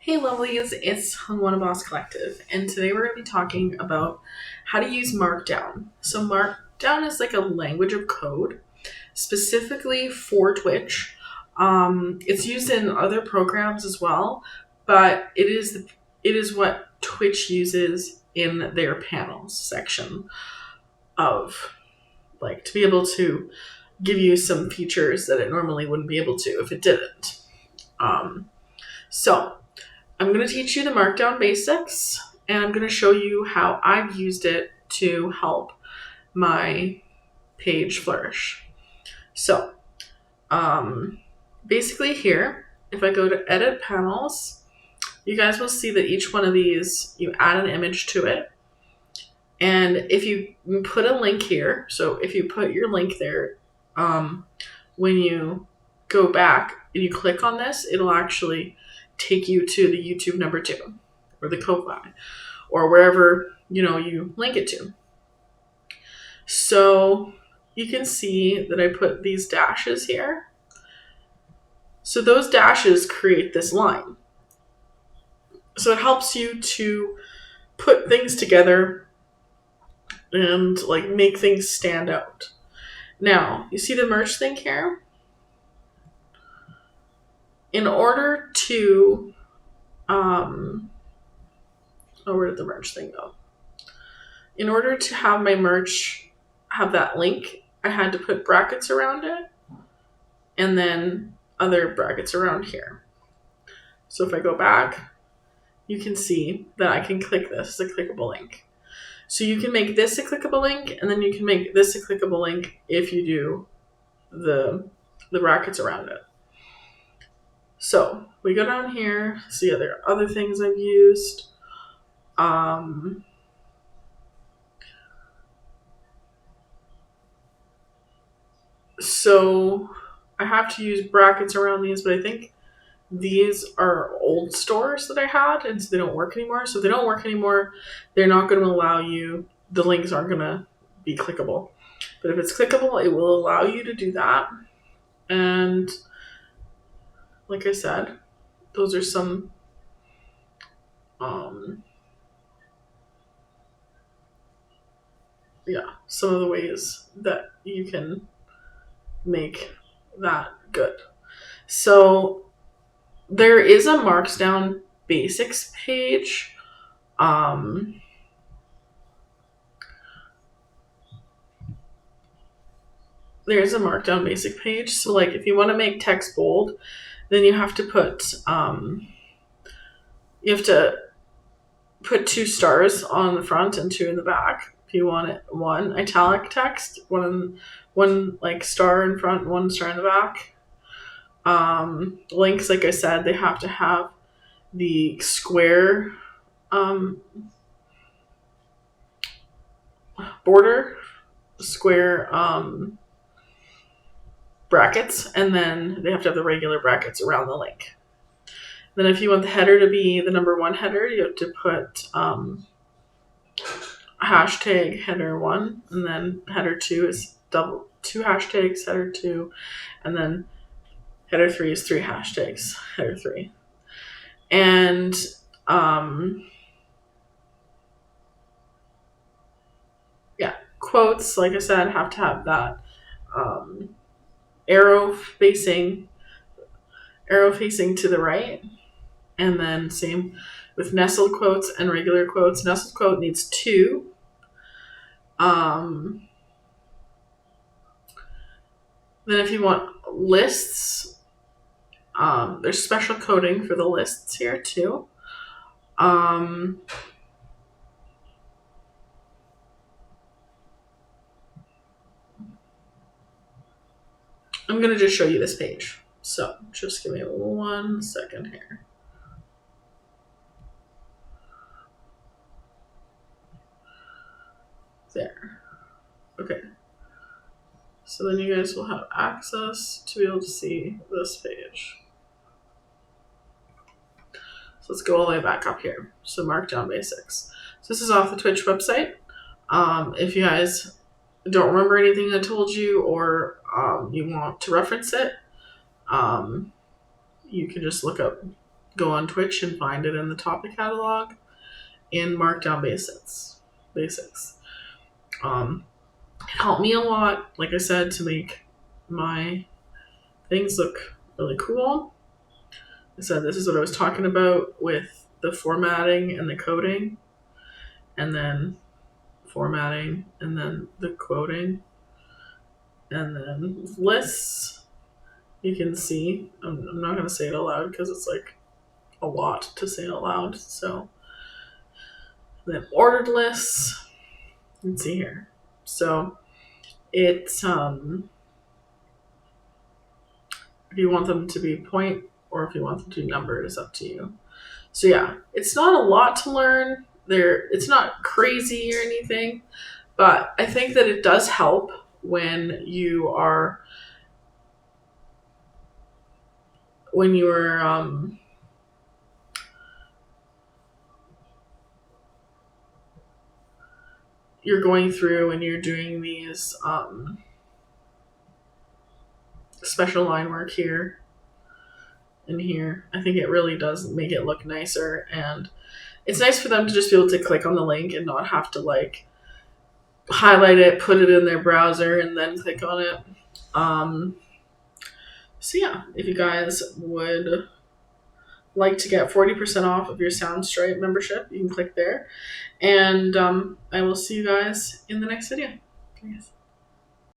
Hey lovelies, it's Hungwana Boss Collective, and today we're going to be talking about how to use Markdown. So Markdown is like a language of code, specifically for Twitch. It's used in other programs as well, but it is what Twitch uses in their panels section of, like, to be able to give you some features that it normally wouldn't be able to if it didn't. So I'm going to teach you the Markdown basics, and I'm going to show you how I've used it to help my page flourish. So, basically here, if I go to Edit Panels, you guys will see that each one of these, you add an image to it. And if you put a link here, so if you put your link there, when you go back and you click on this, it'll actually take you to the YouTube number 2 or the Ko-Fi or wherever you link it to. So you can see that I put these dashes here. So those dashes create this line. So it helps you to put things together and like make things stand out. Now, you see the merch thing here? In order to, where did the merch thing go? In order to have my merch have that link, I had to put brackets around it and then other brackets around here. So if I go back, you can see that I can click this as a clickable link. So you can make this a clickable link, and then you can make this a clickable link if you do the brackets around it. So we go down here, see there are other things I've used. So I have to use brackets around these, but I think these are old stores that I had, and so they don't work anymore. So if they don't work anymore, they're not going to allow you, the links aren't going to be clickable. But if it's clickable, it will allow you to do that. And like I said, those are some some of the ways that you can make that good. So there is a Markdown basics page. There's a Markdown basic page. So like if you want to make text bold, then you have to put 2 stars on the front and 2 in the back. If you want it 1 italic text, one like star in front, 1 star in the back. Links, like I said, they have to have the square border, square brackets, and then they have to have the regular brackets around the link. Then if you want the header to be the number 1 header, you have to put hashtag header 1, and then header 2 is 2 hashtags, header 2, and then header 3 is 3 hashtags, header 3. And quotes, like I said, have to have that arrow facing to the right. And then same with nestled quotes and regular quotes. Nestled quote needs 2. Then if you want lists, there's special coding for the lists here too. I'm going to just show you this page. So just give me 1 second here. There. Okay. So then you guys will have access to be able to see this page. So let's go all the way back up here. So Markdown basics. So this is off the Twitch website. If you guys don't remember anything I told you, or you want to reference it, you can just look up go on Twitch and find it in the topic catalog in Markdown basics. It helped me a lot, like I said, to make my things look really cool. I said this is what I was talking about with the formatting and the coding, and then formatting, and then the quoting, and then lists. You can see, I'm not going to say it aloud because it's like a lot to say out loud. So then ordered lists. Let's see here. So it's if you want them to be point or if you want them to be numbered, it's up to you. So yeah, it's not a lot to learn. It's not crazy or anything, but I think that it does help when you're going through and you're doing these special line work here and here. I think it really does make it look nicer, and it's nice for them to just be able to click on the link and not have to like highlight it, put it in their browser, and then click on it. So yeah, if you guys would like to get 40% off of your Soundstripe membership, you can click there. And I will see you guys in the next video. Thanks.